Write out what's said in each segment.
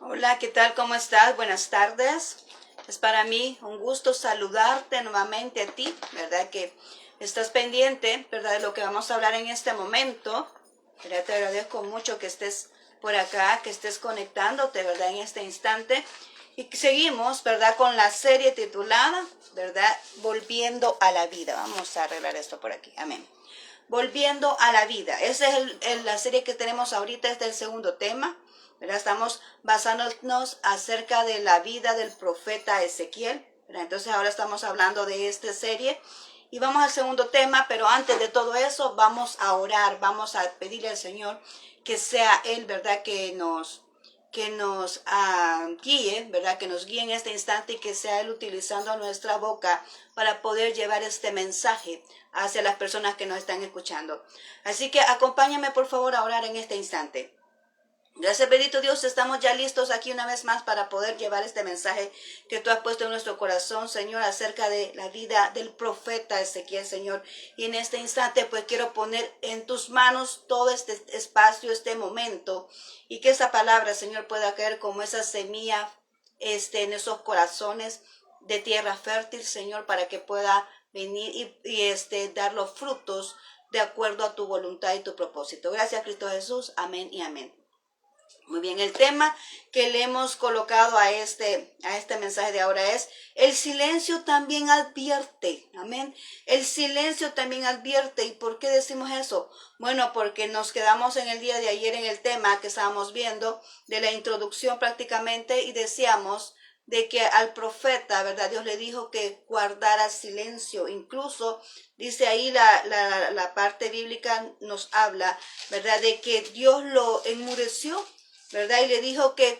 Hola, ¿qué tal? ¿Cómo estás? Buenas tardes. Es para mí un gusto saludarte nuevamente a ti, ¿verdad? Que estás pendiente, ¿verdad? De lo que vamos a hablar en este momento. ¿Verdad? Te agradezco mucho que estés por acá, que estés conectándote, ¿verdad? En este instante. Y seguimos, ¿verdad? Con la serie titulada, ¿verdad? Volviendo a la vida. Vamos a arreglar esto por aquí. Amén. Volviendo a la vida. Esa es la serie que tenemos ahorita, este es el segundo tema. ¿Verdad? Estamos basándonos acerca de la vida del profeta Ezequiel. ¿Verdad? Entonces ahora estamos hablando de esta serie y vamos al segundo tema, pero antes de todo eso vamos a orar, vamos a pedirle al Señor que sea Él, ¿verdad? Que nos guíe, ¿verdad? Que nos guíe en este instante y que sea Él utilizando nuestra boca para poder llevar este mensaje hacia las personas que nos están escuchando. Así que acompáñame por favor a orar en este instante. Gracias, bendito Dios, estamos ya listos aquí una vez más para poder llevar este mensaje que tú has puesto en nuestro corazón, Señor, acerca de la vida del profeta Ezequiel, Señor. Y en este instante, pues quiero poner en tus manos todo este espacio, este momento, y que esa palabra, Señor, pueda caer como esa semilla en esos corazones de tierra fértil, Señor, para que pueda venir y dar los frutos de acuerdo a tu voluntad y tu propósito. Gracias, Cristo Jesús. Amén y amén. Muy bien, el tema que le hemos colocado a este mensaje de ahora es: el silencio también advierte. Amén. El silencio también advierte. ¿Y por qué decimos eso? Bueno, porque nos quedamos en el día de ayer en el tema que estábamos viendo de la introducción prácticamente y decíamos de que al profeta, ¿verdad? Dios le dijo que guardara silencio. Incluso dice ahí la parte bíblica nos habla, ¿verdad? De que Dios lo enmudeció, ¿verdad? Y le dijo que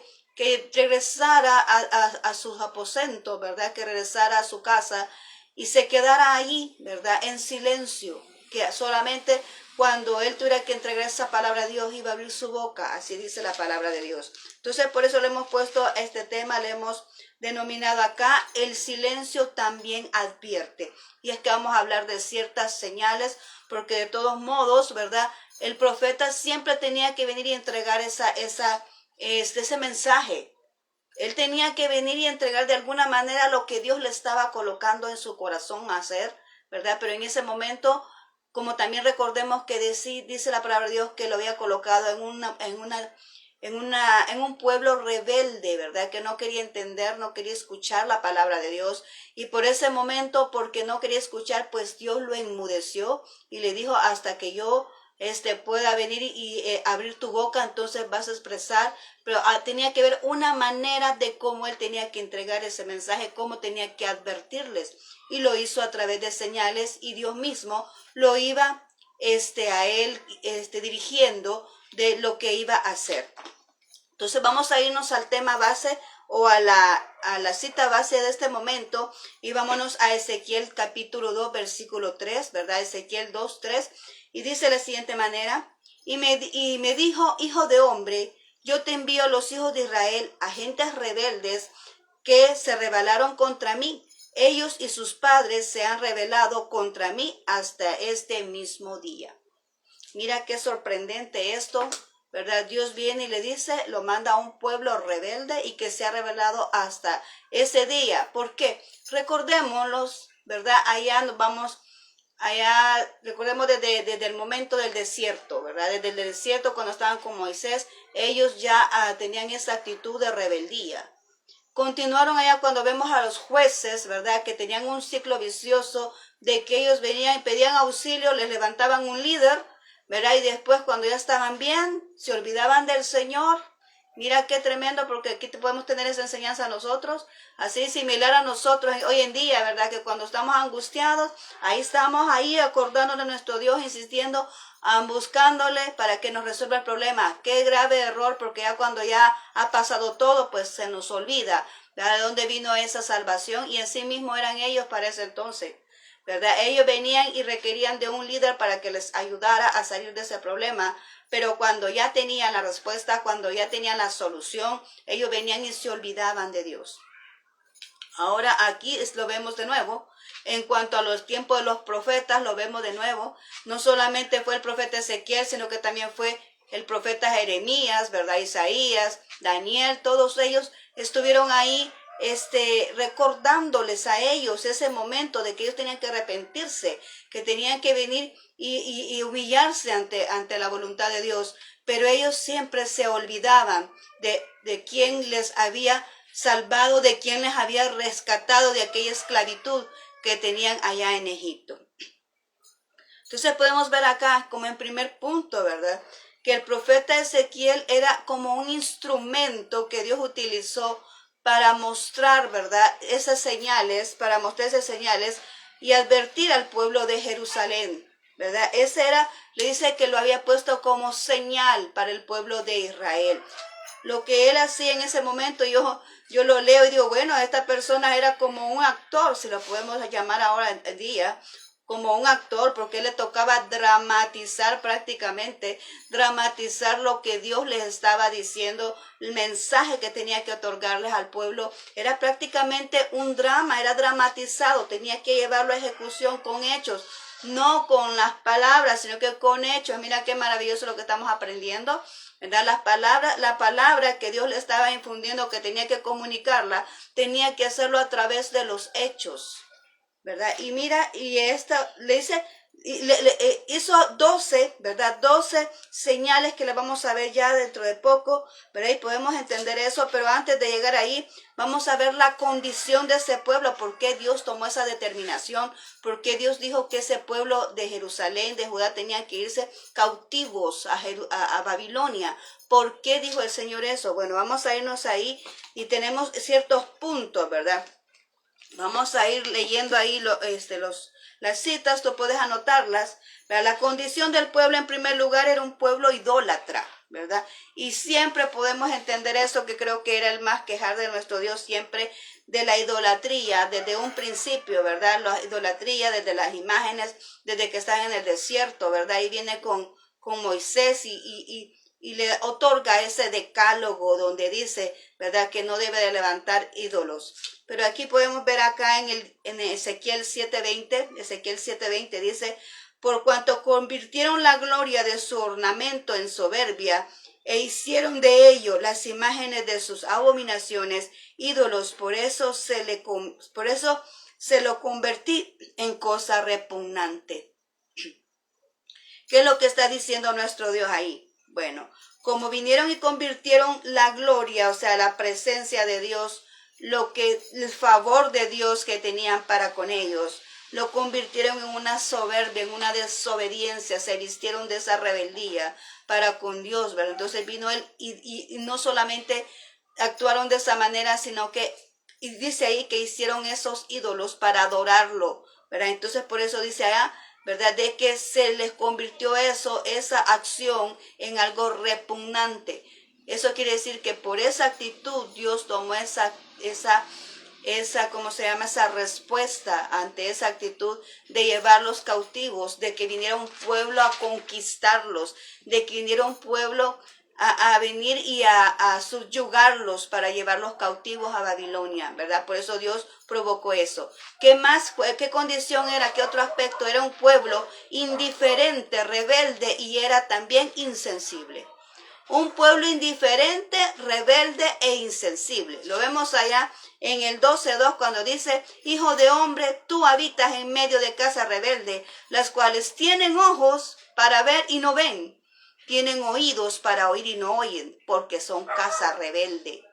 regresara a sus aposentos, ¿verdad? Que regresara a su casa y se quedara ahí, ¿verdad? En silencio, que solamente cuando él tuviera que entregar esa palabra a Dios iba a abrir su boca, así dice la palabra de Dios. Entonces por eso le hemos puesto este tema, le hemos denominado acá: el silencio también advierte. Y es que vamos a hablar de ciertas señales, porque de todos modos, ¿verdad? El profeta siempre tenía que venir y entregar ese mensaje. Él tenía que venir y entregar de alguna manera lo que Dios le estaba colocando en su corazón a hacer, ¿verdad? Pero en ese momento, como también recordemos que dice la palabra de Dios que lo había colocado en un pueblo rebelde, ¿verdad? Que no quería entender, no quería escuchar la palabra de Dios. Y por ese momento, porque no quería escuchar, pues Dios lo enmudeció y le dijo: hasta que yo pueda venir y abrir tu boca, entonces vas a expresar. Pero tenía que ver una manera de cómo él tenía que entregar ese mensaje, cómo tenía que advertirles. Y lo hizo a través de señales, y Dios mismo lo iba a él dirigiendo de lo que iba a hacer. Entonces vamos a irnos al tema base o a la cita base de este momento, y vámonos a Ezequiel capítulo 2 versículo 3, ¿verdad? Ezequiel 2, 3, y dice de la siguiente manera: y me dijo: hijo de hombre, yo te envío los hijos de Israel, agentes rebeldes que se rebelaron contra mí. Ellos y sus padres se han rebelado contra mí hasta este mismo día. Mira qué sorprendente esto, ¿verdad? Dios viene y le dice, lo manda a un pueblo rebelde y que se ha rebelado hasta ese día. ¿Por qué? Recordémoslos, ¿verdad? Recordemos desde el momento del desierto, ¿verdad? Desde el desierto, cuando estaban con Moisés, ellos ya tenían esa actitud de rebeldía. Continuaron allá cuando vemos a los jueces, ¿verdad? Que tenían un ciclo vicioso de que ellos venían y pedían auxilio, les levantaban un líder, ¿verdad? Y después, cuando ya estaban bien, se olvidaban del Señor. Mira qué tremendo, porque aquí podemos tener esa enseñanza nosotros, así similar a nosotros hoy en día, ¿verdad? Que cuando estamos angustiados, ahí estamos acordándonos de nuestro Dios, insistiendo, buscándole para que nos resuelva el problema. Qué grave error, porque ya cuando ya ha pasado todo, pues se nos olvida, ¿verdad? De dónde vino esa salvación, y así mismo eran ellos para ese entonces, ¿verdad? Ellos venían y requerían de un líder para que les ayudara a salir de ese problema, pero cuando ya tenían la respuesta, cuando ya tenían la solución, ellos venían y se olvidaban de Dios. Ahora aquí lo vemos de nuevo. En cuanto a los tiempos de los profetas, lo vemos de nuevo. No solamente fue el profeta Ezequiel, sino que también fue el profeta Jeremías, ¿verdad? Isaías, Daniel, todos ellos estuvieron ahí recordándoles a ellos ese momento de que ellos tenían que arrepentirse, que tenían que venir y humillarse ante la voluntad de Dios, pero ellos siempre se olvidaban de quién les había salvado, de quién les había rescatado de aquella esclavitud que tenían allá en Egipto. Entonces podemos ver acá como en primer punto, ¿verdad?, que el profeta Ezequiel era como un instrumento que Dios utilizó para mostrar, ¿verdad?, esas señales, y advertir al pueblo de Jerusalén, ¿verdad? Le dice que lo había puesto como señal para el pueblo de Israel. Lo que él hacía en ese momento, yo lo leo y digo, bueno, esta persona era como un actor, si lo podemos llamar ahora en día, como un actor, porque le tocaba dramatizar prácticamente, dramatizar lo que Dios les estaba diciendo, el mensaje que tenía que otorgarles al pueblo. Era prácticamente un drama, era dramatizado, tenía que llevarlo a ejecución con hechos, no con las palabras, sino que con hechos. Mira qué maravilloso lo que estamos aprendiendo, ¿verdad? La palabra que Dios le estaba infundiendo, que tenía que comunicarla, tenía que hacerlo a través de los hechos, ¿verdad? Y mira, y esta le dice, hizo 12, ¿verdad? 12 señales que le vamos a ver ya dentro de poco, ¿verdad? Y podemos entender eso, pero antes de llegar ahí, vamos a ver la condición de ese pueblo, por qué Dios tomó esa determinación, por qué Dios dijo que ese pueblo de Jerusalén, de Judá, tenía que irse cautivos a Babilonia. ¿Por qué dijo el Señor eso? Bueno, vamos a irnos ahí y tenemos ciertos puntos, ¿verdad? Vamos a ir leyendo ahí las citas, tú puedes anotarlas. La condición del pueblo, en primer lugar, era un pueblo idólatra, ¿verdad? Y siempre podemos entender eso, que creo que era el más quejar de nuestro Dios, siempre de la idolatría, desde un principio, ¿verdad? La idolatría desde las imágenes, desde que están en el desierto, ¿verdad? Y viene con Moisés y le otorga ese decálogo donde dice, ¿verdad?, que no debe de levantar ídolos. Pero aquí podemos ver acá en Ezequiel 7:20 dice, por cuanto convirtieron la gloria de su ornamento en soberbia, e hicieron de ello las imágenes de sus abominaciones, ídolos, por eso se lo convertí en cosa repugnante. ¿Qué es lo que está diciendo nuestro Dios ahí? Bueno, como vinieron y convirtieron la gloria, o sea, la presencia de Dios, el favor de Dios que tenían para con ellos, lo convirtieron en una soberbia, en una desobediencia, se vistieron de esa rebeldía para con Dios, ¿verdad? Entonces vino él y no solamente actuaron de esa manera, sino que, y dice ahí que hicieron esos ídolos para adorarlo, ¿verdad? Entonces por eso dice allá, ¿verdad?, de que se les convirtió esa acción en algo repugnante. Eso quiere decir que por esa actitud Dios tomó ¿cómo se llama?, esa respuesta ante esa actitud de llevarlos cautivos, de que viniera un pueblo a conquistarlos, de que viniera un pueblo a venir y a subyugarlos para llevarlos cautivos a Babilonia, ¿verdad? Por eso Dios provocó eso. ¿Qué más? ¿Qué condición era? ¿Qué otro aspecto? Era un pueblo indiferente, rebelde y era también insensible. Un pueblo indiferente, rebelde e insensible. Lo vemos allá en el 12:2 cuando dice, hijo de hombre, tú habitas en medio de casa rebelde, las cuales tienen ojos para ver y no ven. Tienen oídos para oír y no oyen, porque son casa rebelde.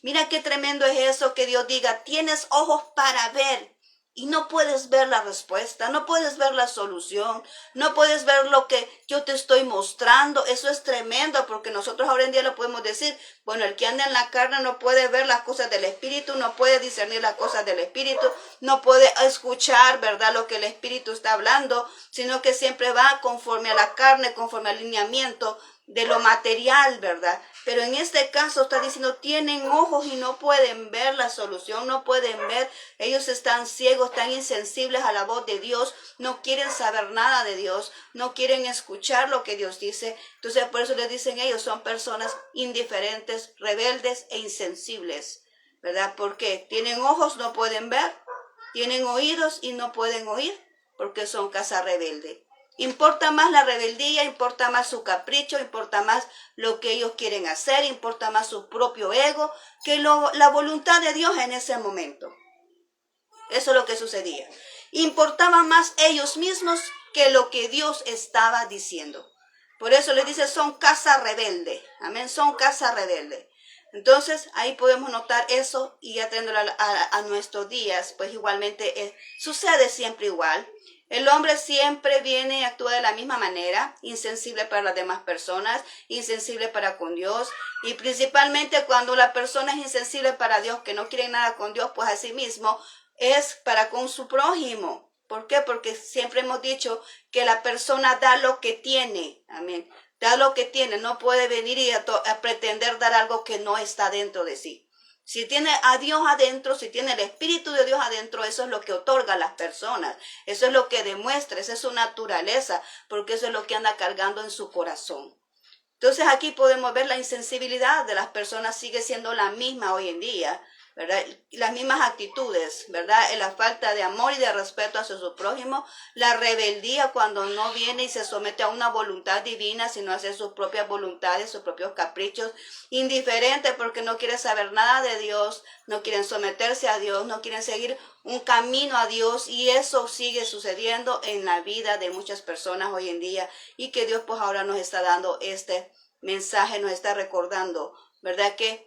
Mira qué tremendo es eso, que Dios diga, tienes ojos para ver y no puedes ver la respuesta, no puedes ver la solución, no puedes ver lo que yo te estoy mostrando. Eso es tremendo, porque nosotros ahora en día lo podemos decir, bueno, el que anda en la carne no puede ver las cosas del Espíritu, no puede discernir las cosas del Espíritu, no puede escuchar, ¿verdad?, lo que el Espíritu está hablando, sino que siempre va conforme a la carne, conforme al lineamiento de lo material, ¿verdad? Pero en este caso está diciendo, tienen ojos y no pueden ver la solución, no pueden ver, ellos están ciegos, están insensibles a la voz de Dios, no quieren saber nada de Dios, no quieren escuchar lo que Dios dice. Entonces por eso les dicen ellos, son personas indiferentes, rebeldes e insensibles, ¿verdad? Porque tienen ojos, no pueden ver, tienen oídos y no pueden oír, porque son casa rebelde. Importa más la rebeldía, importa más su capricho, importa más lo que ellos quieren hacer, importa más su propio ego que la voluntad de Dios en ese momento. Eso es lo que sucedía. Importaba más ellos mismos que lo que Dios estaba diciendo. Por eso les dice, son casa rebelde. Amén, son casa rebelde. Entonces, ahí podemos notar eso y ya trayéndolo a nuestros días, pues igualmente sucede siempre igual. El hombre siempre viene y actúa de la misma manera, insensible para las demás personas, insensible para con Dios. Y principalmente cuando la persona es insensible para Dios, que no quiere nada con Dios, pues así mismo es para con su prójimo. ¿Por qué? Porque siempre hemos dicho que la persona da lo que tiene. Amén. Da lo que tiene. No puede venir y a pretender dar algo que no está dentro de sí. Si tiene a Dios adentro, si tiene el Espíritu de Dios adentro, eso es lo que otorga a las personas. Eso es lo que demuestra, esa es su naturaleza, porque eso es lo que anda cargando en su corazón. Entonces aquí podemos ver la insensibilidad de las personas sigue siendo la misma hoy en día, ¿verdad? Las mismas actitudes, ¿verdad? La falta de amor y de respeto hacia su prójimo, la rebeldía cuando no viene y se somete a una voluntad divina, sino hace sus propias voluntades, sus propios caprichos, indiferente porque no quiere saber nada de Dios, no quieren someterse a Dios, no quieren seguir un camino a Dios, y eso sigue sucediendo en la vida de muchas personas hoy en día, y que Dios pues ahora nos está dando este mensaje, nos está recordando, ¿verdad? Que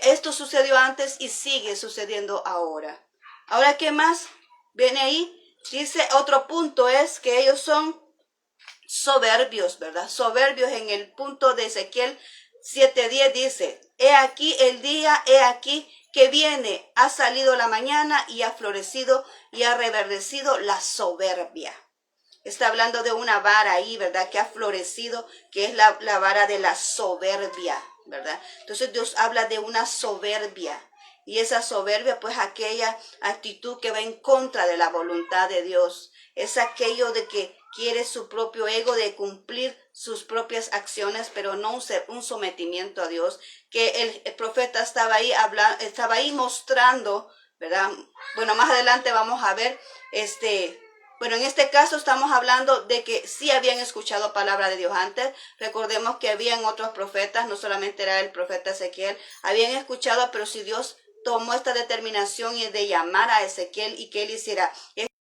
esto sucedió antes y sigue sucediendo ahora. Ahora, ¿qué más viene ahí? Dice, otro punto es que ellos son soberbios, ¿verdad? Soberbios. En el punto de Ezequiel 7:10 dice, he aquí el día, he aquí que viene, ha salido la mañana y ha florecido y ha reverdecido la soberbia. Está hablando de una vara ahí, ¿verdad? Que ha florecido, que es la vara de la soberbia, ¿verdad? Entonces Dios habla de una soberbia. Y esa soberbia, pues aquella actitud que va en contra de la voluntad de Dios. Es aquello de que quiere su propio ego, de cumplir sus propias acciones, pero no un sometimiento a Dios. Que el profeta estaba ahí mostrando, ¿verdad? Bueno, más adelante vamos a ver Bueno, en este caso estamos hablando de que sí habían escuchado palabra de Dios antes. Recordemos que habían otros profetas, no solamente era el profeta Ezequiel. Habían escuchado, pero si Dios tomó esta determinación y de llamar a Ezequiel y que él hiciera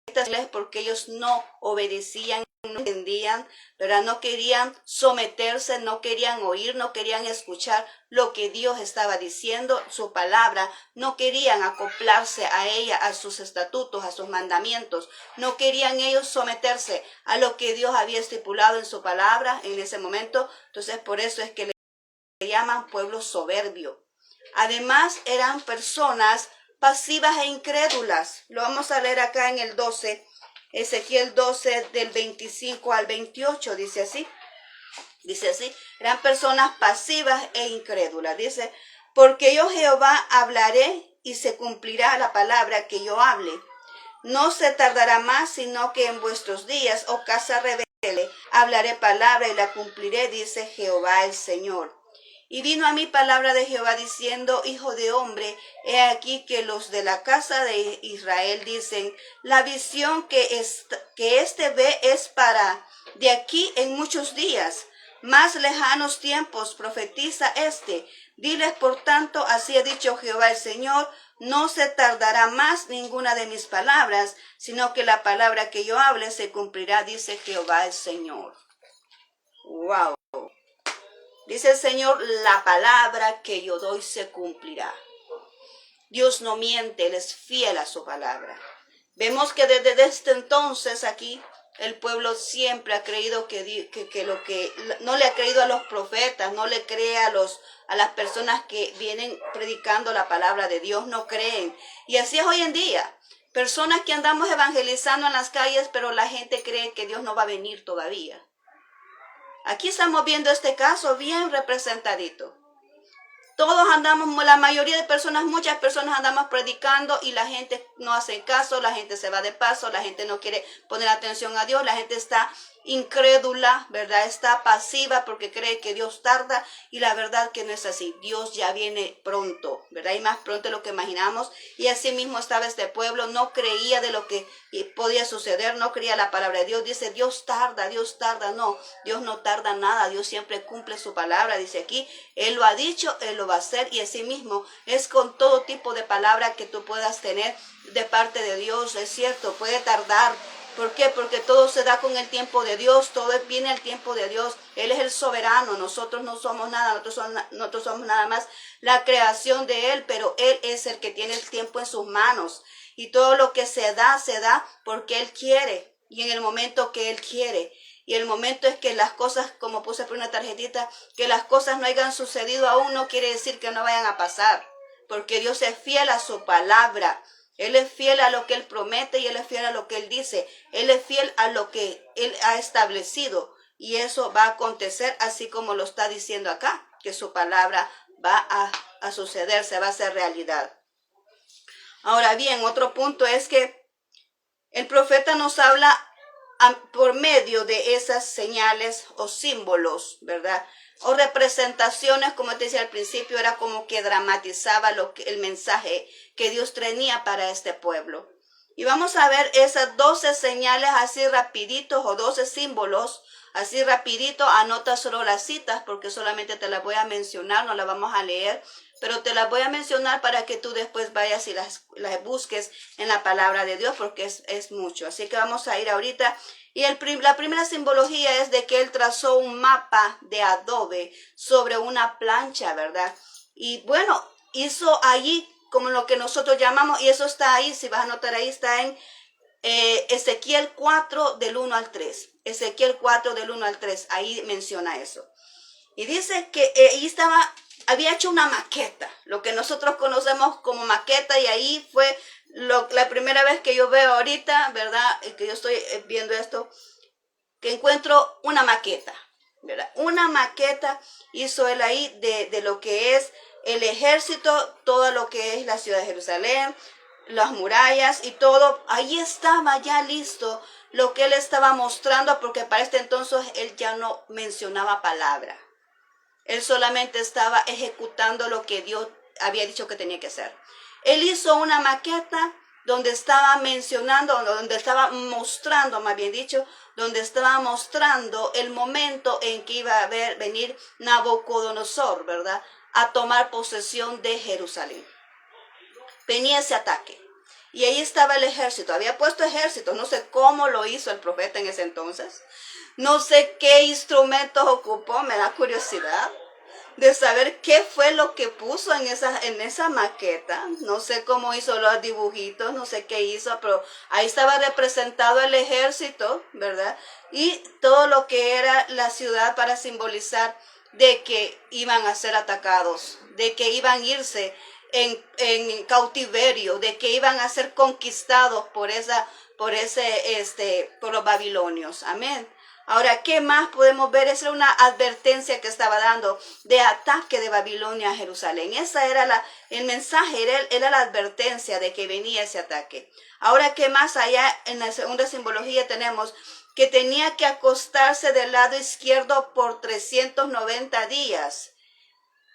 estas leyes porque ellos no obedecían, no entendían, ¿verdad? No querían someterse, no querían oír, no querían escuchar lo que Dios estaba diciendo, su palabra, no querían acoplarse a ella, a sus estatutos, a sus mandamientos, no querían ellos someterse a lo que Dios había estipulado en su palabra en ese momento. Entonces por eso es que le llaman pueblo soberbio. Además eran personas pasivas e incrédulas. Lo vamos a leer acá en el 12, Ezequiel 12 del 25 al 28, dice así. Dice así, eran personas pasivas e incrédulas. Dice, porque yo Jehová hablaré y se cumplirá la palabra que yo hable. No se tardará más, sino que en vuestros días, oh casa rebelde, hablaré palabra y la cumpliré, dice Jehová el Señor. Y vino a mí palabra de Jehová diciendo, hijo de hombre, he aquí que los de la casa de Israel dicen, la visión que este ve es para de aquí en muchos días, más lejanos tiempos profetiza este. Diles por tanto, así ha dicho Jehová el Señor, no se tardará más ninguna de mis palabras, sino que la palabra que yo hable se cumplirá, dice Jehová el Señor. Wow. Dice el Señor, la palabra que yo doy se cumplirá. Dios no miente, Él es fiel a su palabra. Vemos que desde este entonces aquí, el pueblo siempre ha creído no le ha creído a los profetas, no le cree a las personas que vienen predicando la palabra de Dios, no creen. Y así es hoy en día. Personas que andamos evangelizando en las calles, pero la gente cree que Dios no va a venir todavía. Aquí estamos viendo este caso bien representadito. Todos andamos, la mayoría de personas, muchas personas andamos predicando y la gente no hace caso, la gente se va de paso, la gente no quiere poner atención a Dios, la gente está incrédula, ¿verdad? Está pasiva porque cree que Dios tarda, y la verdad que no es así. Dios ya viene pronto, ¿verdad? Y más pronto de lo que imaginamos. Y así mismo estaba este pueblo, no creía de lo que podía suceder, no creía la palabra de Dios. Dice, Dios tarda, no, Dios no tarda nada, Dios siempre cumple su palabra, dice aquí, Él lo ha dicho, Él lo va a hacer, y así mismo es con todo tipo de palabra que tú puedas tener de parte de Dios. Es cierto, puede tardar. ¿Por qué? Porque todo se da con el tiempo de Dios, todo viene al tiempo de Dios. Él es el soberano, nosotros no somos nada, nosotros somos nada más la creación de Él, pero Él es el que tiene el tiempo en sus manos. Y todo lo que se da porque Él quiere, y en el momento que Él quiere. Y el momento es que las cosas, como puse por una tarjetita, que las cosas no hayan sucedido aún, no quiere decir que no vayan a pasar, porque Dios es fiel a su palabra. Él es fiel a lo que Él promete, y Él es fiel a lo que Él dice. Él es fiel a lo que Él ha establecido. Y eso va a acontecer así como lo está diciendo acá, que su palabra va a suceder, se va a hacer realidad. Ahora bien, otro punto es que el profeta nos habla por medio de esas señales o símbolos, ¿verdad? O representaciones, como te decía al principio, era como que dramatizaba el mensaje que Dios tenía para este pueblo. Y vamos a ver esas 12 señales así rapiditos, o 12 símbolos, así rapidito. Anota solo las citas porque solamente te las voy a mencionar, no las vamos a leer, pero te las voy a mencionar para que tú después vayas y las busques en la palabra de Dios, porque es mucho. Así que vamos a ir ahorita. Y la primera simbología es de que Él trazó un mapa de adobe sobre una plancha, ¿verdad? Y bueno, hizo allí como lo que nosotros llamamos, y eso está ahí, si vas a anotar ahí, está en Ezequiel 4 del 1 al 3. Ezequiel 4 del 1 al 3, ahí menciona eso. Y dice que ahí había hecho una maqueta, lo que nosotros conocemos como maqueta, y ahí fue la primera vez que yo veo ahorita, ¿verdad? Que yo estoy viendo esto, que encuentro una maqueta, ¿verdad? Una maqueta hizo él ahí de lo que es el ejército, todo lo que es la ciudad de Jerusalén, las murallas y todo. Ahí estaba ya listo lo que él estaba mostrando, porque para este entonces él ya no mencionaba palabra. Él solamente estaba ejecutando lo que Dios había dicho que tenía que hacer. Él hizo una maqueta donde estaba mencionando, donde estaba mostrando, más bien dicho, donde estaba mostrando el momento en que iba a venir Nabucodonosor, ¿verdad?, a tomar posesión de Jerusalén. Venía ese ataque. Y ahí estaba el ejército. Había puesto ejército. No sé cómo lo hizo el profeta en ese entonces. No sé qué instrumentos ocupó. Me da curiosidad de saber qué fue lo que puso en esa maqueta. No sé cómo hizo los dibujitos, no sé qué hizo, pero ahí estaba representado el ejército, ¿verdad? Y todo lo que era la ciudad para simbolizar de que iban a ser atacados, de que iban a irse en cautiverio, de que iban a ser conquistados por los babilonios. Amén. Ahora, ¿qué más podemos ver? Esa era una advertencia que estaba dando de ataque de Babilonia a Jerusalén. Esa era el mensaje, era la advertencia de que venía ese ataque. Ahora, ¿qué más? Allá en la segunda simbología tenemos que tenía que acostarse del lado izquierdo por 390 días.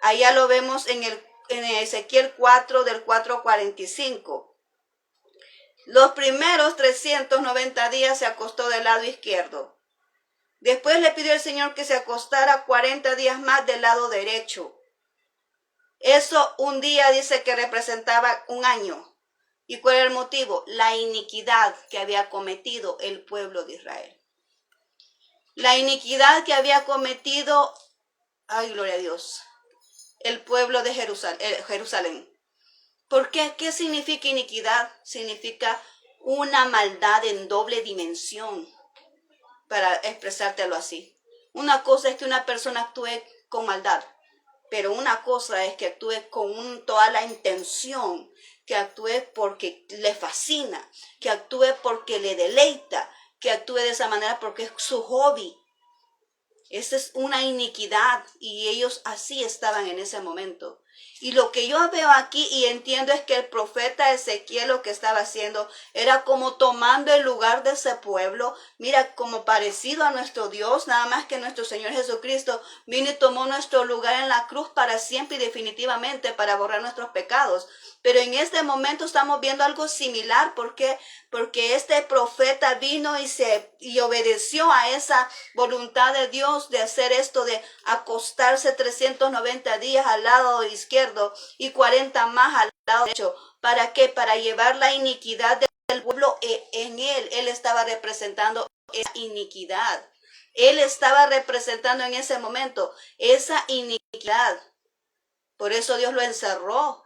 Allá lo vemos en Ezequiel 4 del 4 al 45. Los primeros 390 días se acostó del lado izquierdo. Después le pidió al Señor que se acostara 40 días más del lado derecho. Eso un día dice que representaba un año. ¿Y cuál era el motivo? La iniquidad que había cometido el pueblo de Israel. La iniquidad que había cometido, ay, gloria a Dios, el pueblo de Jerusalén. ¿Por qué? ¿Qué significa iniquidad? Significa una maldad en doble dimensión, para expresártelo así. Una cosa es que una persona actúe con maldad, pero una cosa es que actúe con toda la intención, que actúe porque le fascina, que actúe porque le deleita, que actúe de esa manera porque es su hobby. Esa es una iniquidad, y ellos así estaban en ese momento. Y lo que yo veo aquí y entiendo es que el profeta Ezequiel lo que estaba haciendo era como tomando el lugar de ese pueblo. Mira, como parecido a nuestro Dios, nada más que nuestro Señor Jesucristo vino y tomó nuestro lugar en la cruz para siempre y definitivamente para borrar nuestros pecados. Pero en este momento estamos viendo algo similar. ¿Por qué? Porque este profeta vino y obedeció a esa voluntad de Dios de hacer esto, de acostarse 390 días al lado izquierdo y 40 más al lado derecho. ¿Para qué? Para llevar la iniquidad del pueblo en él. Él estaba representando esa iniquidad. Él estaba representando en ese momento esa iniquidad. Por eso Dios lo encerró.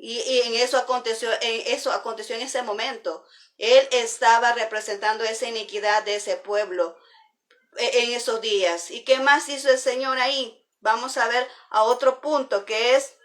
Y eso aconteció en ese momento. Él estaba representando esa iniquidad de ese pueblo en esos días. ¿Y qué más hizo el Señor ahí? Vamos a ver a otro punto que es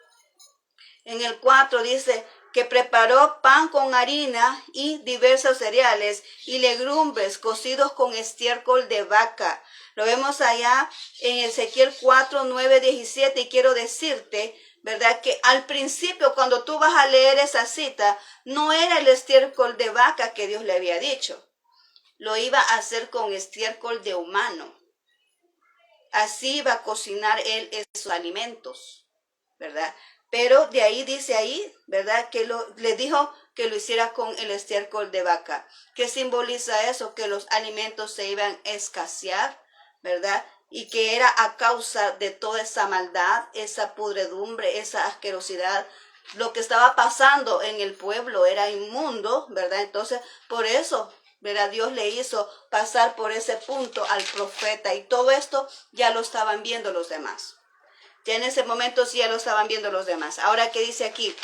en el 4, dice que preparó pan con harina y diversos cereales y legumbres cocidos con estiércol de vaca. Lo vemos allá en Ezequiel 4, 9, 17 y quiero decirte, ¿verdad? Que al principio cuando tú vas a leer esa cita, no era el estiércol de vaca que Dios le había dicho. Lo iba a hacer con estiércol de humano. Así iba a cocinar él esos alimentos, ¿verdad? Pero de ahí dice ahí, ¿verdad? Que le dijo que lo hiciera con el estiércol de vaca. ¿Qué simboliza eso? Que los alimentos se iban a escasear, ¿verdad? Y que era a causa de toda esa maldad, esa pudredumbre, esa asquerosidad. Lo que estaba pasando en el pueblo era inmundo, ¿verdad? Entonces, por eso, ¿verdad? Dios le hizo pasar por ese punto al profeta y todo esto ya lo estaban viendo los demás. Ya en ese momento sí ya lo estaban viendo los demás. Ahora, ¿qué dice aquí?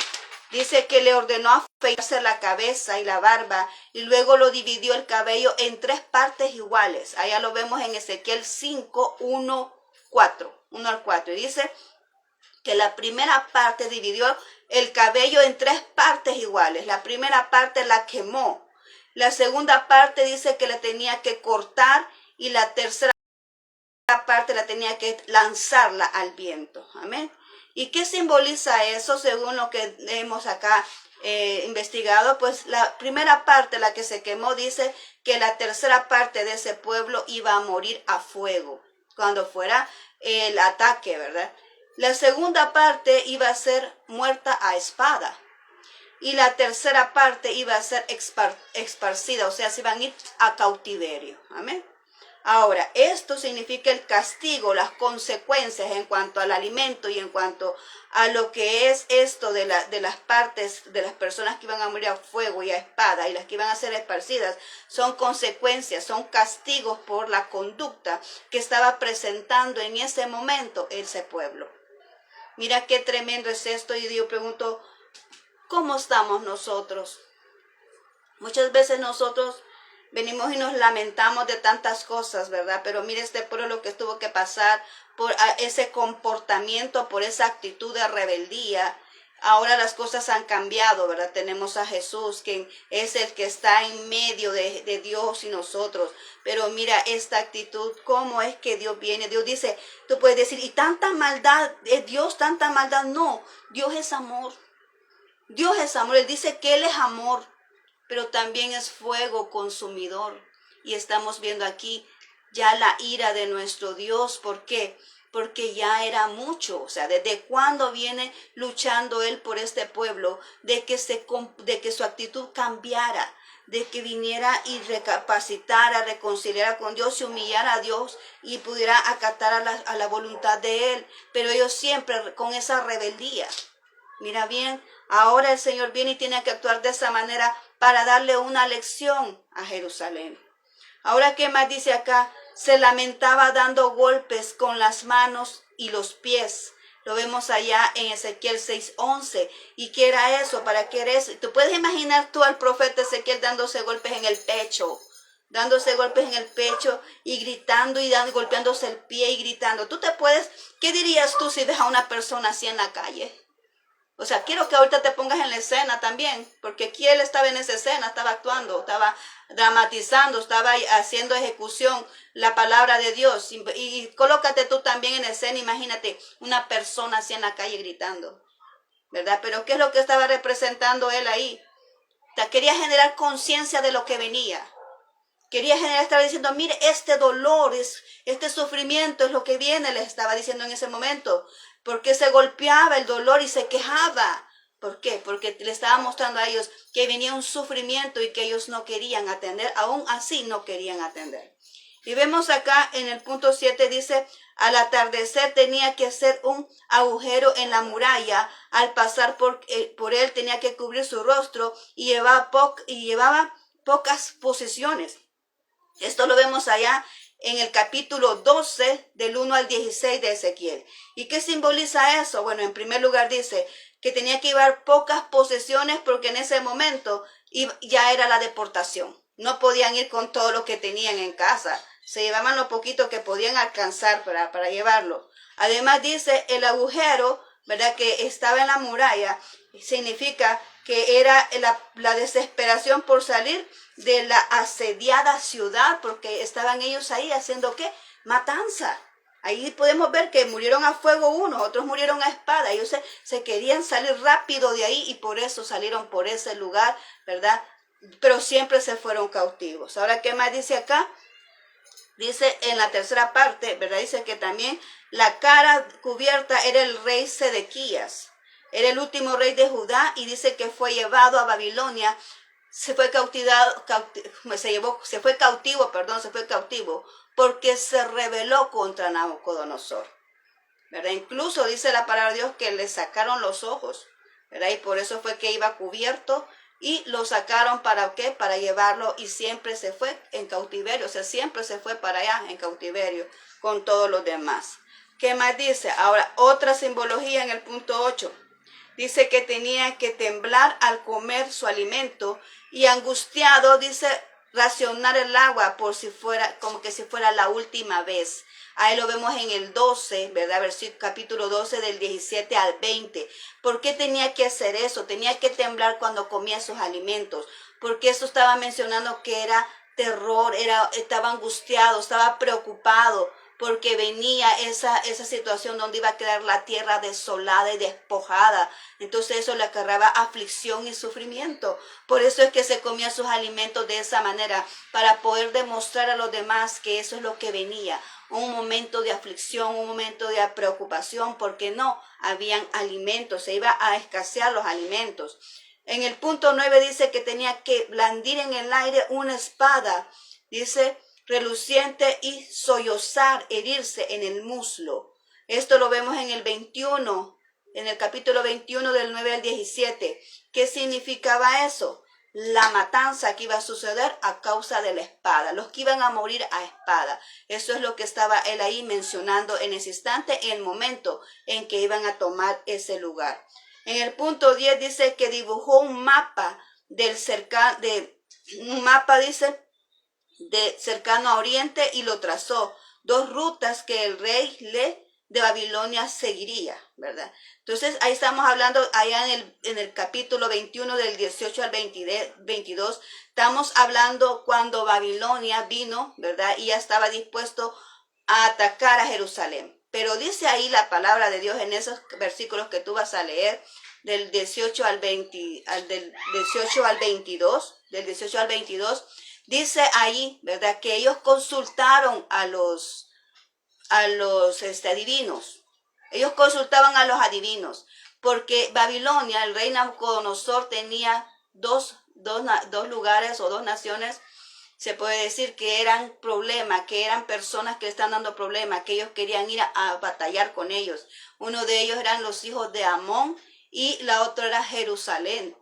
Dice que le ordenó afeitarse la cabeza y la barba y luego lo dividió el cabello en 3 partes iguales. Allá lo vemos en Ezequiel 5, 1 al 4. Y dice que la primera parte dividió el cabello en 3 partes iguales. La primera parte la quemó. La segunda parte dice que la tenía que cortar y la tercera parte la tenía que lanzarla al viento. Amén. ¿Y qué simboliza eso según lo que hemos acá investigado? Pues la primera parte, la que se quemó, dice que la tercera parte de ese pueblo iba a morir a fuego cuando fuera el ataque, ¿verdad? La segunda parte iba a ser muerta a espada. Y la tercera parte iba a ser esparcida, o sea, se iban a ir a cautiverio. Amén. Ahora, esto significa el castigo, las consecuencias en cuanto al alimento y en cuanto a lo que es esto de las partes de las personas que iban a morir a fuego y a espada y las que iban a ser esparcidas, son consecuencias, son castigos por la conducta que estaba presentando en ese momento ese pueblo. Mira qué tremendo es esto y yo pregunto, ¿cómo estamos nosotros? Muchas veces nosotros venimos y nos lamentamos de tantas cosas, ¿verdad? Pero mire este pueblo lo que tuvo que pasar por ese comportamiento, por esa actitud de rebeldía. Ahora las cosas han cambiado, ¿verdad? Tenemos a Jesús, quien es el que está en medio de Dios y nosotros. Pero mira esta actitud, cómo es que Dios viene. Dios dice, tú puedes decir, y tanta maldad, ¿es Dios tanta maldad? No, Dios es amor. Dios es amor, Él dice que Él es amor, pero también es fuego consumidor. Y estamos viendo aquí ya la ira de nuestro Dios. ¿Por qué? Porque ya era mucho. O sea, ¿desde cuándo viene luchando Él por este pueblo? De que su actitud cambiara, de que viniera y recapacitara, reconciliara con Dios, se humillara a Dios y pudiera acatar a la voluntad de Él. Pero ellos siempre con esa rebeldía. Mira bien, ahora el Señor viene y tiene que actuar de esa manera para darle una lección a Jerusalén. Ahora, ¿qué más dice acá? Se lamentaba dando golpes con las manos y los pies. Lo vemos allá en Ezequiel 6:11. ¿Y qué era eso? ¿Para qué era eso? ¿Tú puedes imaginar tú al profeta Ezequiel dándose golpes en el pecho? Dándose golpes en el pecho y gritando y golpeándose el pie y gritando. ¿Qué dirías tú si ves a una persona así en la calle? O sea, quiero que ahorita te pongas en la escena también, porque aquí él estaba en esa escena, estaba actuando, estaba dramatizando, estaba haciendo ejecución la palabra de Dios. Y colócate tú también en escena, imagínate una persona así en la calle gritando, ¿verdad? Pero ¿qué es lo que estaba representando él ahí? Quería generar conciencia de lo que venía. Quería generar, estaba diciendo, mire, este dolor, este sufrimiento es lo que viene, les estaba diciendo en ese momento. Porque se golpeaba el dolor y se quejaba. ¿Por qué? Porque le estaba mostrando a ellos que venía un sufrimiento y que ellos no querían atender, aún así no querían atender. Y vemos acá en el punto 7, dice, al atardecer tenía que hacer un agujero en la muralla, al pasar por él tenía que cubrir su rostro y llevaba pocas posesiones. Esto lo vemos allá en el capítulo 12 del 1 al 16 de Ezequiel. ¿Y qué simboliza eso? Bueno, en primer lugar dice que tenía que llevar pocas posesiones porque en ese momento ya era la deportación. No podían ir con todo lo que tenían en casa. Se llevaban lo poquito que podían alcanzar para llevarlo. Además dice el agujero, ¿verdad? Que estaba en la muralla, significa que era la desesperación por salir de la asediada ciudad, porque estaban ellos ahí haciendo ¿qué? Matanza. Ahí podemos ver que murieron a fuego unos, otros murieron a espada. Ellos se querían salir rápido de ahí y por eso salieron por ese lugar, ¿verdad? Pero siempre se fueron cautivos. Ahora, ¿qué más dice acá? Dice en la tercera parte, ¿verdad? Dice que también la cara cubierta era el rey Sedequías. Era el último rey de Judá y dice que fue llevado a Babilonia. Se fue cautivo porque se rebeló contra Nabucodonosor, ¿verdad? Incluso dice la palabra de Dios que le sacaron los ojos, ¿verdad? Y por eso fue que iba cubierto y lo sacaron ¿para qué? Para llevarlo y siempre se fue en cautiverio, o sea, siempre se fue para allá en cautiverio con todos los demás. ¿Qué más dice? Ahora, otra simbología en el punto 8. Dice que tenía que temblar al comer su alimento y angustiado, dice, racionar el agua por si fuera, como que si fuera la última vez. Ahí lo vemos en el 12, ¿verdad? Capítulo 12 del 17 al 20. ¿Por qué tenía que hacer eso? Tenía que temblar cuando comía sus alimentos. Porque eso estaba mencionando que era terror, estaba angustiado, estaba preocupado porque venía esa situación donde iba a quedar la tierra desolada y despojada. Entonces eso le acarreaba aflicción y sufrimiento. Por eso es que se comía sus alimentos de esa manera, para poder demostrar a los demás que eso es lo que venía. Un momento de aflicción, un momento de preocupación, porque no habían alimentos, se iba a escasear los alimentos. En el punto 9 dice que tenía que blandir en el aire una espada, dice, reluciente y sollozar, herirse en el muslo. Esto lo vemos en el 21, en el capítulo 21 del 9 al 17. ¿Qué significaba eso? La matanza que iba a suceder a causa de la espada, los que iban a morir a espada. Eso es lo que estaba él ahí mencionando en ese instante, en el momento en que iban a tomar ese lugar. En el punto 10 dice que dibujó un mapa dice, de cercano a Oriente y lo trazó. 2 rutas que el rey de Babilonia seguiría, ¿verdad? Entonces ahí estamos hablando, allá en el capítulo 21 del 18 al 22, estamos hablando cuando Babilonia vino, ¿verdad? Y ya estaba dispuesto a atacar a Jerusalén. Pero dice ahí la palabra de Dios en esos versículos que tú vas a leer, del 18 al 22, dice ahí, ¿verdad? Que ellos consultaron a los adivinos. Ellos consultaban a los adivinos, porque Babilonia, el rey Nabucodonosor, tenía dos lugares o 2 naciones, se puede decir que eran problemas, que eran personas que le están dando problemas, que ellos querían ir a batallar con ellos. Uno de ellos eran los hijos de Amón y la otra era Jerusalén.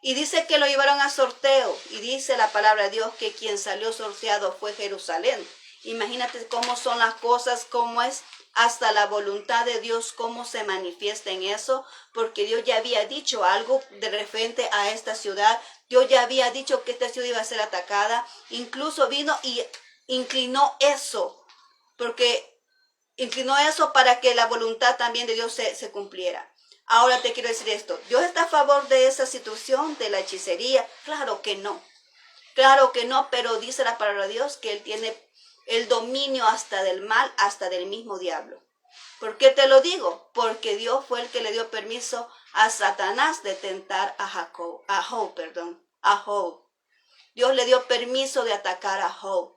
Y dice que lo llevaron a sorteo, y dice la palabra de Dios que quien salió sorteado fue Jerusalén. Imagínate cómo son las cosas, cómo es hasta la voluntad de Dios, cómo se manifiesta en eso, porque Dios ya había dicho algo de referente a esta ciudad. Dios ya había dicho que esta ciudad iba a ser atacada. Incluso vino y inclinó eso, porque inclinó eso para que la voluntad también de Dios se cumpliera. Ahora te quiero decir esto, ¿Dios está a favor de esa situación, de la hechicería? Claro que no. Claro que no, pero dice la palabra de Dios que Él tiene el dominio hasta del mal, hasta del mismo diablo. ¿Por qué te lo digo? Porque Dios fue el que le dio permiso a Satanás de tentar a Job. Dios le dio permiso de atacar a Job.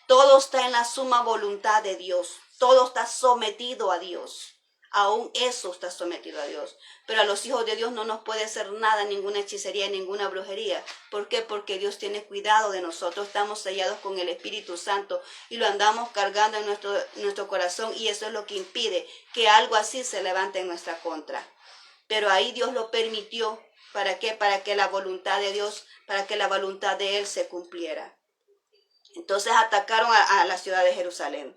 Todo está en la suma voluntad de Dios. Todo está sometido a Dios. Aún eso está sometido a Dios. Pero a los hijos de Dios no nos puede hacer nada, ninguna hechicería, ninguna brujería. ¿Por qué? Porque Dios tiene cuidado de nosotros. Estamos sellados con el Espíritu Santo y lo andamos cargando en nuestro corazón. Y eso es lo que impide que algo así se levante en nuestra contra. Pero ahí Dios lo permitió. ¿Para qué? Para que la voluntad de Dios, para que la voluntad de Él se cumpliera. Entonces atacaron a la ciudad de Jerusalén.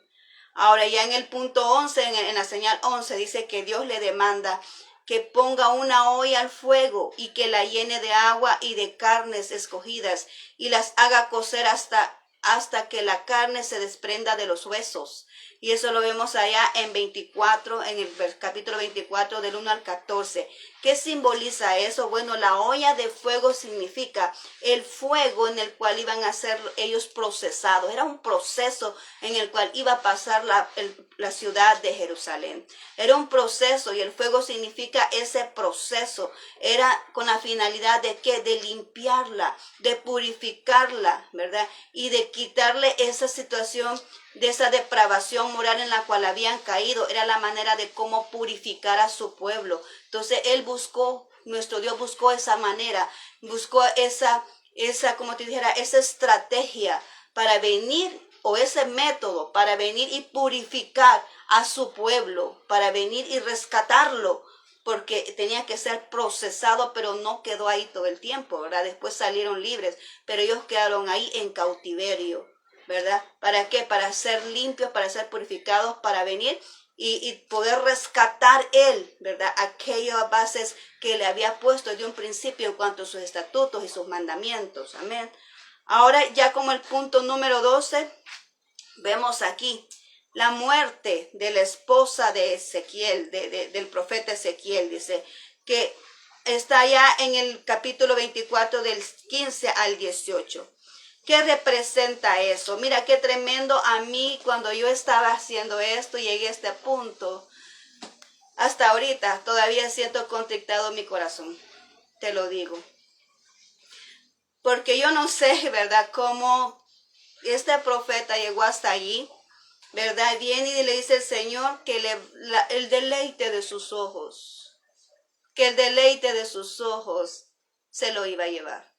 Ahora ya en el punto 11, en la señal 11, dice que Dios le demanda que ponga una olla al fuego y que la llene de agua y de carnes escogidas y las haga cocer hasta que la carne se desprenda de los huesos. Y eso lo vemos allá en 24, en el capítulo 24 del 1 al 14. ¿Qué simboliza eso? Bueno, la olla de fuego significa el fuego en el cual iban a ser ellos procesados. Era un proceso en el cual iba a pasar la ciudad de Jerusalén. Era un proceso y el fuego significa ese proceso. Era con la finalidad de ¿qué? De limpiarla, de purificarla, ¿verdad? Y de quitarle esa situación de esa depravación moral en la cual habían caído. Era la manera de cómo purificar a su pueblo. Entonces él buscó, nuestro Dios buscó esa manera, buscó esa, como te dijera, esa estrategia para venir, o ese método para venir y purificar a su pueblo, para venir y rescatarlo, porque tenía que ser procesado, pero no quedó ahí todo el tiempo, ¿verdad? Después salieron libres, pero ellos quedaron ahí en cautiverio, ¿verdad? ¿Para qué? Para ser limpios, para ser purificados, para venir y poder rescatar él, ¿verdad? Aquellas bases que le había puesto desde un principio en cuanto a sus estatutos y sus mandamientos. Amén. Ahora ya como el punto número 12, vemos aquí la muerte de la esposa de Ezequiel, del profeta Ezequiel. Dice que está ya en el capítulo 24 del 15 al 18. ¿Qué representa eso? Mira qué tremendo. A mí cuando yo estaba haciendo esto, llegué a este punto. Hasta ahorita todavía siento contrictado mi corazón. Te lo digo. Porque yo no sé, ¿verdad? Cómo este profeta llegó hasta allí, ¿verdad? Viene y le dice al Señor que el deleite de sus ojos, que el deleite de sus ojos se lo iba a llevar.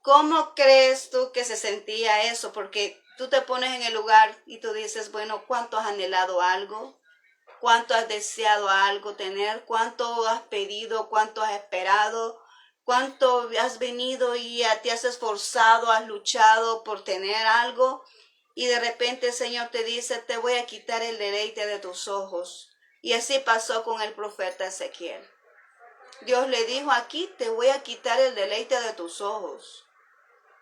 ¿Cómo crees tú que se sentía eso? Porque tú te pones en el lugar y tú dices, bueno, ¿cuánto has anhelado algo? ¿Cuánto has deseado algo tener? ¿Cuánto has pedido? ¿Cuánto has esperado? ¿Cuánto has venido y te has esforzado, has luchado por tener algo? Y de repente el Señor te dice, te voy a quitar el deleite de tus ojos. Y así pasó con el profeta Ezequiel. Dios le dijo aquí, te voy a quitar el deleite de tus ojos.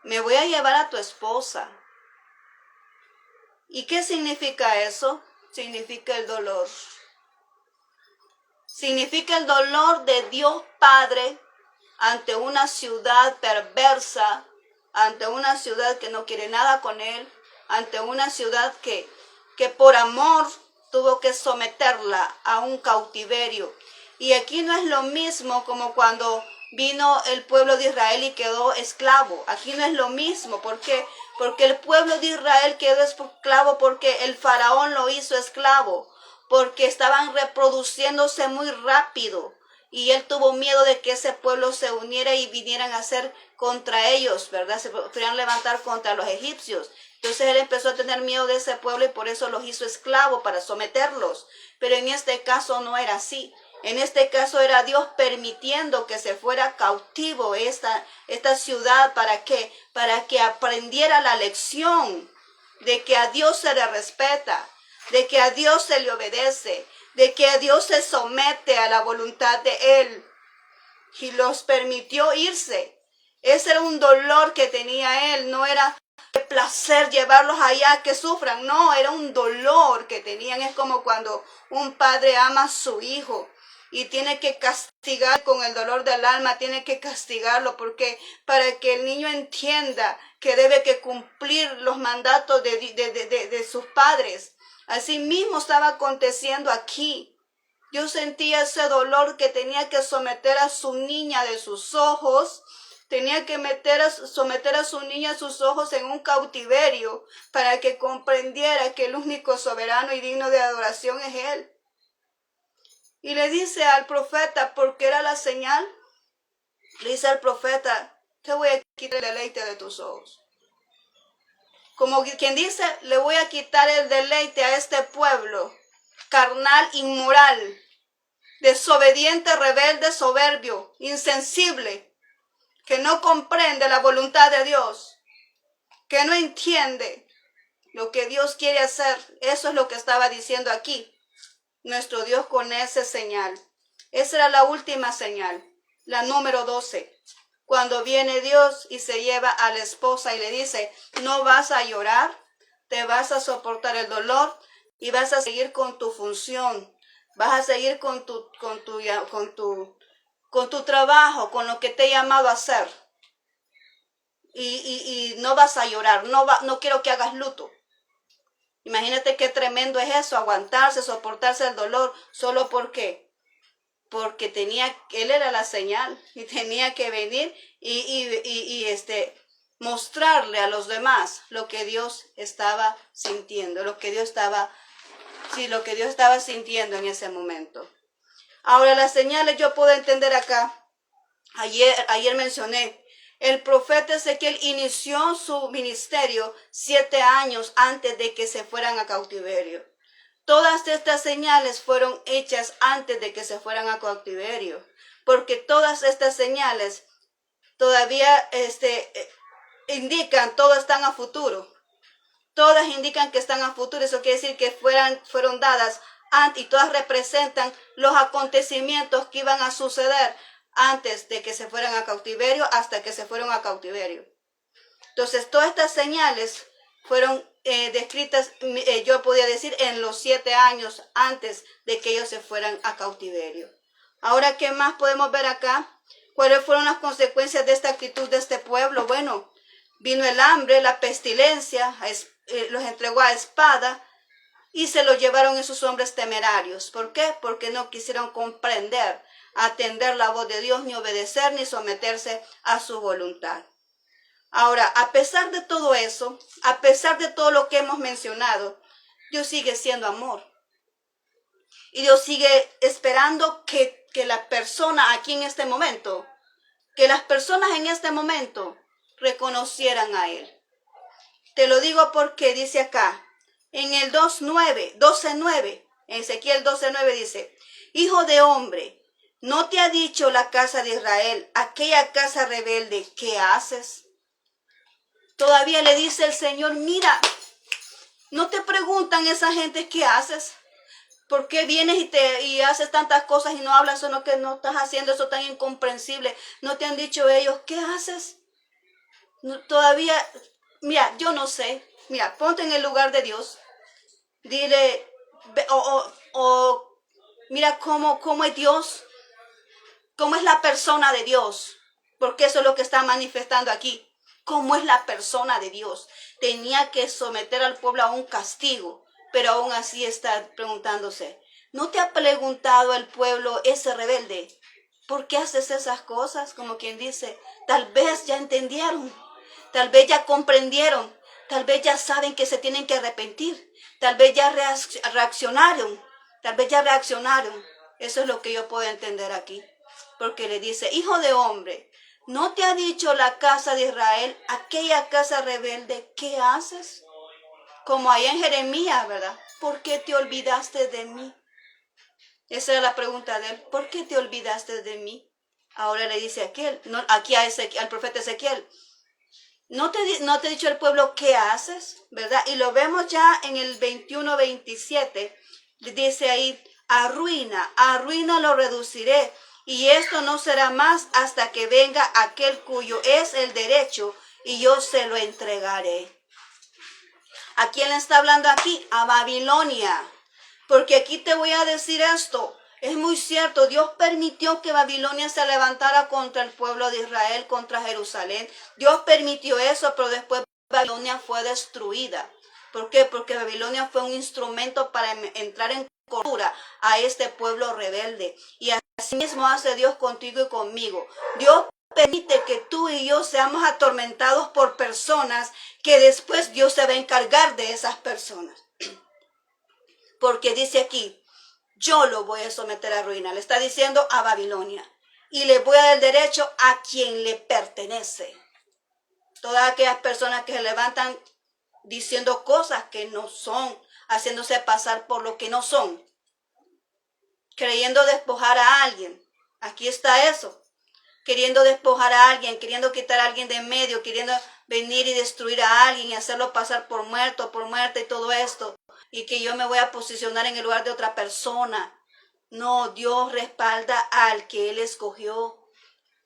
Me voy a llevar a tu esposa. ¿Y qué significa eso? Significa el dolor. Significa el dolor de Dios Padre ante una ciudad perversa, ante una ciudad que no quiere nada con Él, ante una ciudad que por amor tuvo que someterla a un cautiverio. Y aquí no es lo mismo como cuando vino el pueblo de Israel y quedó esclavo. Aquí no es lo mismo. ¿Por qué? Porque el pueblo de Israel quedó esclavo porque el faraón lo hizo esclavo, porque estaban reproduciéndose muy rápido. Y él tuvo miedo de que ese pueblo se uniera y vinieran a hacer contra ellos, ¿verdad? Se podrían levantar contra los egipcios. Entonces él empezó a tener miedo de ese pueblo y por eso los hizo esclavos para someterlos. Pero en este caso no era así. En este caso era Dios permitiendo que se fuera cautivo esta ciudad. ¿Para qué? Para que aprendiera la lección de que a Dios se le respeta, de que a Dios se le obedece, de que a Dios se somete a la voluntad de Él. Y los permitió irse. Ese era un dolor que tenía Él, no era de placer llevarlos allá que sufran, no, era un dolor que tenían. Es como cuando un padre ama a su hijo y tiene que castigar con el dolor del alma, tiene que castigarlo, porque para que el niño entienda que debe que cumplir los mandatos de sus padres. Así mismo estaba aconteciendo aquí. Yo sentía ese dolor que tenía que someter a su niña de sus ojos, tenía que someter a su niña a sus ojos en un cautiverio para que comprendiera que el único soberano y digno de adoración es Él. Y le dice al profeta, porque era la señal, le dice al profeta, te voy a quitar el deleite de tus ojos. Como quien dice, le voy a quitar el deleite a este pueblo carnal, inmoral, desobediente, rebelde, soberbio, insensible, que no comprende la voluntad de Dios, que no entiende lo que Dios quiere hacer. Eso es lo que estaba diciendo aquí nuestro Dios con esa señal. Esa era la última señal, la número 12. Cuando viene Dios y se lleva a la esposa y le dice, no vas a llorar, te vas a soportar el dolor y vas a seguir con tu función, vas a seguir con tu trabajo, con lo que te he llamado a hacer. Y no vas a llorar, no quiero que hagas luto. Imagínate qué tremendo es eso, aguantarse, soportarse el dolor, solo porque él era la señal y tenía que venir y mostrarle a los demás lo que Dios estaba sintiendo, lo que Dios estaba sintiendo en ese momento. Ahora las señales yo puedo entender acá. Ayer mencioné, el profeta Ezequiel inició su ministerio 7 años antes de que se fueran a cautiverio. Todas estas señales fueron hechas antes de que se fueran a cautiverio, porque todas estas señales todavía indican, todas están a futuro. Todas indican que están a futuro, eso quiere decir que fueron dadas antes y todas representan los acontecimientos que iban a suceder antes de que se fueran a cautiverio hasta que se fueron a cautiverio. Entonces, todas estas señales fueron descritas, yo podía decir, en los 7 años antes de que ellos se fueran a cautiverio. Ahora, ¿qué más podemos ver acá? ¿Cuáles fueron las consecuencias de esta actitud de este pueblo? Bueno, vino el hambre, la pestilencia, los entregó a espada y se los llevaron esos hombres temerarios. ¿Por qué? Porque no quisieron comprender, atender la voz de Dios, ni obedecer, ni someterse a su voluntad. Ahora, a pesar de todo eso, a pesar de todo lo que hemos mencionado, Dios sigue siendo amor. Y Dios sigue esperando que la persona aquí en este momento, que las personas en este momento reconocieran a Él. Te lo digo porque dice acá, en el 12:9, en Ezequiel 12:9 dice, Hijo de hombre, ¿no te ha dicho la casa de Israel, aquella casa rebelde, qué haces? Todavía le dice el Señor, mira, no te preguntan esa gente qué haces. ¿Por qué vienes y haces tantas cosas y no hablas o no, que no estás haciendo eso tan incomprensible? ¿No te han dicho ellos qué haces? No, todavía, mira, yo no sé. Mira, ponte en el lugar de Dios. Dile, mira cómo es Dios, cómo es la persona de Dios. Porque eso es lo que está manifestando aquí. ¿Cómo es la persona de Dios? Tenía que someter al pueblo a un castigo, pero aún así está preguntándose, ¿no te ha preguntado el pueblo ese rebelde? ¿Por qué haces esas cosas? Como quien dice, tal vez ya entendieron, tal vez ya comprendieron, tal vez ya saben que se tienen que arrepentir, tal vez ya reaccionaron. Eso es lo que yo puedo entender aquí. Porque le dice, Hijo de hombre, ¿no te ha dicho la casa de Israel, aquella casa rebelde, qué haces? Como ahí en Jeremías, ¿verdad? ¿Por qué te olvidaste de mí? Esa era la pregunta de él. ¿Por qué te olvidaste de mí? Ahora le dice al profeta Ezequiel, ¿no te he dicho el pueblo qué haces? ¿Verdad? Y lo vemos ya en el 21:27. Dice ahí, arruina lo reduciré. Y esto no será más hasta que venga aquel cuyo es el derecho y yo se lo entregaré. ¿A quién le está hablando aquí? A Babilonia. Porque aquí te voy a decir esto. Es muy cierto, Dios permitió que Babilonia se levantara contra el pueblo de Israel, contra Jerusalén. Dios permitió eso, pero después Babilonia fue destruida. ¿Por qué? Porque Babilonia fue un instrumento para entrar en cordura a este pueblo rebelde. Y así mismo hace Dios contigo y conmigo. Dios permite que tú y yo seamos atormentados por personas que después Dios se va a encargar de esas personas. Porque dice aquí, yo lo voy a someter a ruina. Le está diciendo a Babilonia. Y le voy a dar el derecho a quien le pertenece. Todas aquellas personas que se levantan diciendo cosas que no son, haciéndose pasar por lo que no son, creyendo despojar a alguien. Aquí está eso. Queriendo despojar a alguien, queriendo quitar a alguien de en medio, queriendo venir y destruir a alguien y hacerlo pasar por muerto, por muerta y todo esto. Y que yo me voy a posicionar en el lugar de otra persona. No, Dios respalda al que Él escogió.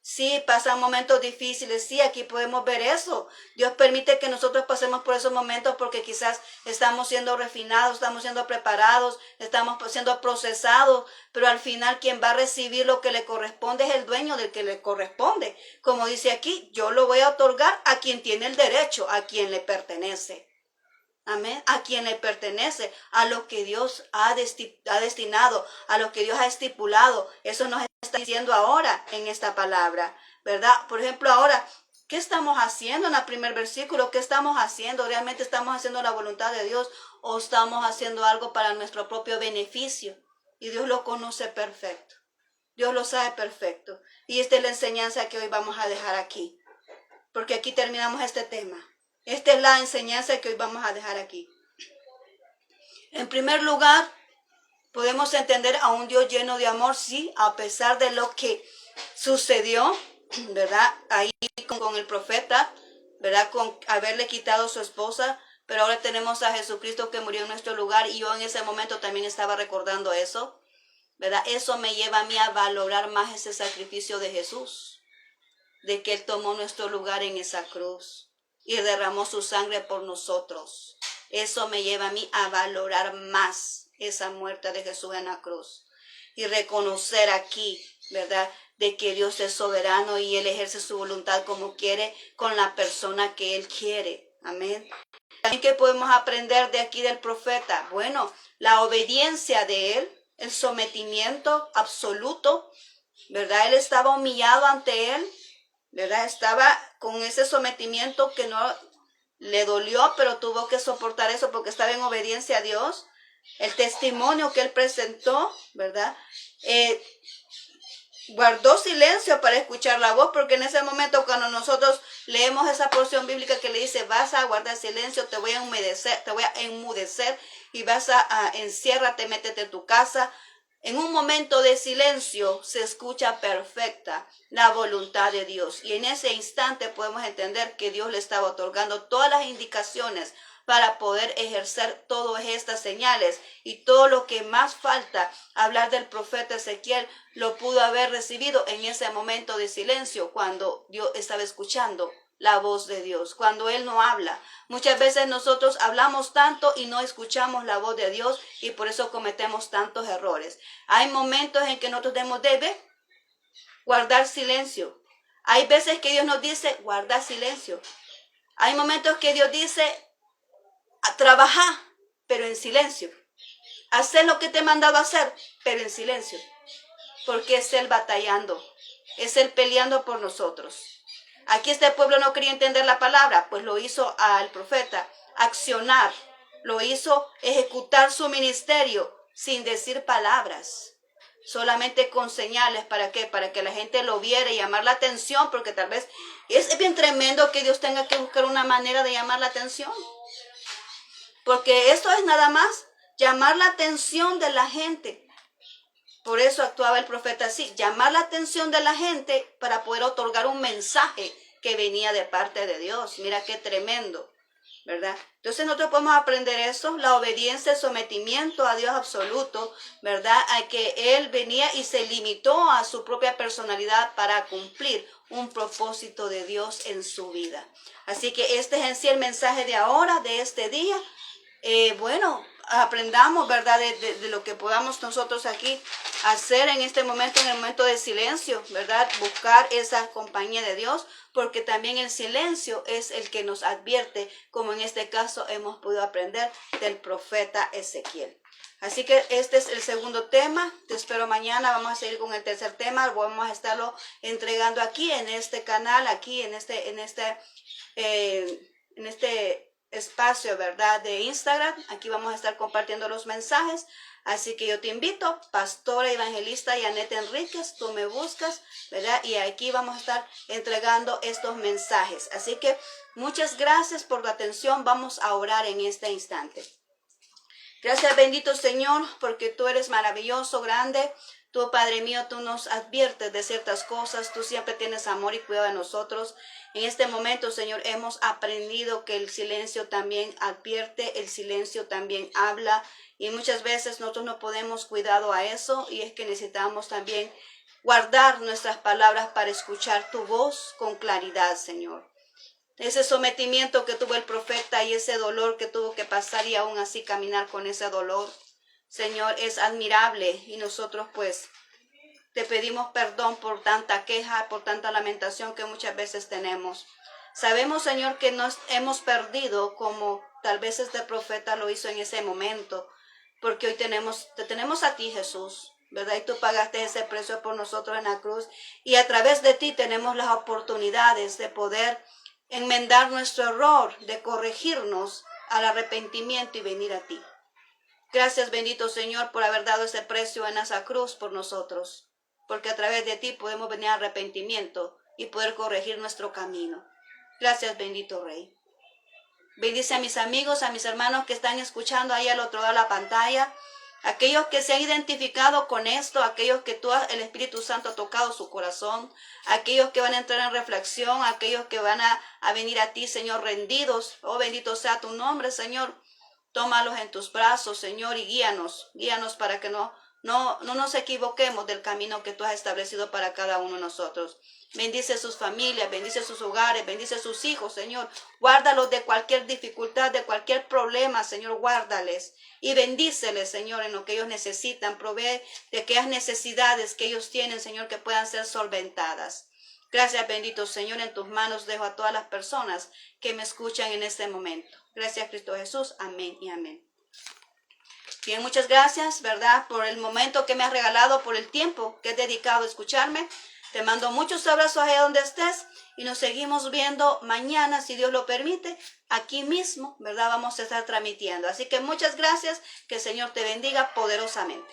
Sí, pasan momentos difíciles, sí, aquí podemos ver eso. Dios permite que nosotros pasemos por esos momentos porque quizás estamos siendo refinados, estamos siendo preparados, estamos siendo procesados, pero al final quien va a recibir lo que le corresponde es el dueño del que le corresponde. Como dice aquí, yo lo voy a otorgar a quien tiene el derecho, a quien le pertenece. Amén. A quien le pertenece, a lo que Dios ha destinado, a lo que Dios ha estipulado. Eso nos está diciendo ahora en esta palabra, ¿verdad? Por ejemplo, ahora, ¿qué estamos haciendo en el primer versículo? ¿Qué estamos haciendo? ¿Realmente estamos haciendo la voluntad de Dios o estamos haciendo algo para nuestro propio beneficio? Y Dios lo conoce perfecto. Dios lo sabe perfecto. Y esta es la enseñanza que hoy vamos a dejar aquí. Porque aquí terminamos este tema. Esta es la enseñanza que hoy vamos a dejar aquí. En primer lugar, podemos entender a un Dios lleno de amor, sí, a pesar de lo que sucedió, ¿verdad? Ahí con el profeta, ¿verdad? Con haberle quitado a su esposa, pero ahora tenemos a Jesucristo que murió en nuestro lugar y yo en ese momento también estaba recordando eso, ¿verdad? Eso me lleva a mí a valorar más ese sacrificio de Jesús, de que Él tomó nuestro lugar en esa cruz y derramó su sangre por nosotros. Eso me lleva a mí a valorar más esa muerte de Jesús en la cruz y reconocer aquí, ¿verdad?, de que Dios es soberano y Él ejerce su voluntad como quiere con la persona que Él quiere. Amén. También, ¿qué podemos aprender de aquí del profeta? Bueno, la obediencia de Él, el sometimiento absoluto, ¿verdad? Él estaba humillado ante Él, ¿verdad? Estaba con ese sometimiento que no le dolió, pero tuvo que soportar eso porque estaba en obediencia a Dios. El testimonio que él presentó, ¿verdad? Guardó silencio para escuchar la voz, porque en ese momento cuando nosotros leemos esa porción bíblica que le dice, vas a guardar silencio, te voy a enmudecer y vas a enciérrate, métete en tu casa. En un momento de silencio se escucha perfecta la voluntad de Dios. Y en ese instante podemos entender que Dios le estaba otorgando todas las indicaciones para poder ejercer todas estas señales. Y todo lo que más falta hablar del profeta Ezequiel lo pudo haber recibido en ese momento de silencio cuando Dios estaba escuchando la voz de Dios, cuando Él no habla. Muchas veces nosotros hablamos tanto y no escuchamos la voz de Dios y por eso cometemos tantos errores. Hay momentos en que nosotros debemos guardar silencio. Hay veces que Dios nos dice, guarda silencio. Hay momentos que Dios dice, trabaja, pero en silencio. Hacer lo que te he mandado a hacer, pero en silencio. Porque es Él batallando, es Él peleando por nosotros. Aquí este pueblo no quería entender la palabra, pues lo hizo al profeta accionar, lo hizo ejecutar su ministerio sin decir palabras, solamente con señales. ¿Para qué? Para que la gente lo viera y llamar la atención, porque tal vez es bien tremendo que Dios tenga que buscar una manera de llamar la atención, porque esto es nada más llamar la atención de la gente. Por eso actuaba el profeta así, llamar la atención de la gente para poder otorgar un mensaje que venía de parte de Dios. Mira qué tremendo, ¿verdad? Entonces nosotros podemos aprender eso, la obediencia, el sometimiento a Dios absoluto, ¿verdad? A que Él venía y se limitó a su propia personalidad para cumplir un propósito de Dios en su vida. Así que este es en sí el mensaje de ahora, de este día. Bueno, aprendamos, ¿verdad? De lo que podamos nosotros aquí hacer en este momento, en el momento de silencio, ¿verdad? Buscar esa compañía de Dios, porque también el silencio es el que nos advierte, como en este caso hemos podido aprender del profeta Ezequiel. Así que este es el segundo tema. Te espero mañana. Vamos a seguir con el tercer tema. Vamos a estarlo entregando aquí en este canal, aquí en este espacio, ¿verdad? De Instagram. Aquí vamos a estar compartiendo los mensajes. Así que yo te invito, pastora evangelista Yanet Enríquez, tú me buscas, ¿verdad? Y aquí vamos a estar entregando estos mensajes. Así que muchas gracias por tu atención. Vamos a orar en este instante. Gracias, bendito Señor, porque tú eres maravilloso, grande. Tú, Padre mío, tú nos adviertes de ciertas cosas. Tú siempre tienes amor y cuidado de nosotros. En este momento, Señor, hemos aprendido que el silencio también advierte, el silencio también habla. Y muchas veces nosotros no podemos cuidado a eso. Y es que necesitamos también guardar nuestras palabras para escuchar tu voz con claridad, Señor. Ese sometimiento que tuvo el profeta y ese dolor que tuvo que pasar y aún así caminar con ese dolor, Señor, es admirable. Y nosotros pues te pedimos perdón por tanta queja, por tanta lamentación que muchas veces tenemos. Sabemos, Señor, que nos hemos perdido como tal vez este profeta lo hizo en ese momento, porque hoy te tenemos a ti, Jesús, ¿verdad? Y tú pagaste ese precio por nosotros en la cruz y a través de ti tenemos las oportunidades de poder enmendar nuestro error, de corregirnos al arrepentimiento y venir a ti. Gracias, bendito Señor, por haber dado ese precio en esa cruz por nosotros, porque a través de ti podemos venir a arrepentimiento y poder corregir nuestro camino. Gracias, bendito Rey. Bendice a mis amigos, a mis hermanos que están escuchando ahí al otro lado de la pantalla, aquellos que se han identificado con esto, aquellos que el Espíritu Santo ha tocado su corazón, aquellos que van a entrar en reflexión, aquellos que van a venir a ti, Señor, rendidos. Oh, bendito sea tu nombre, Señor. Tómalos en tus brazos, Señor, y guíanos para que no nos equivoquemos del camino que tú has establecido para cada uno de nosotros. Bendice sus familias, bendice sus hogares, bendice sus hijos, Señor. Guárdalos de cualquier dificultad, de cualquier problema, Señor, guárdales. Y bendíceles, Señor, en lo que ellos necesitan. Provee de aquellas necesidades que ellos tienen, Señor, que puedan ser solventadas. Gracias, bendito Señor, en tus manos dejo a todas las personas que me escuchan en este momento. Gracias, Cristo Jesús. Amén y amén. Bien, muchas gracias, ¿verdad? Por el momento que me has regalado, por el tiempo que has dedicado a escucharme. Te mando muchos abrazos allá donde estés y nos seguimos viendo mañana, si Dios lo permite, aquí mismo, ¿verdad? Vamos a estar transmitiendo. Así que muchas gracias, que el Señor te bendiga poderosamente.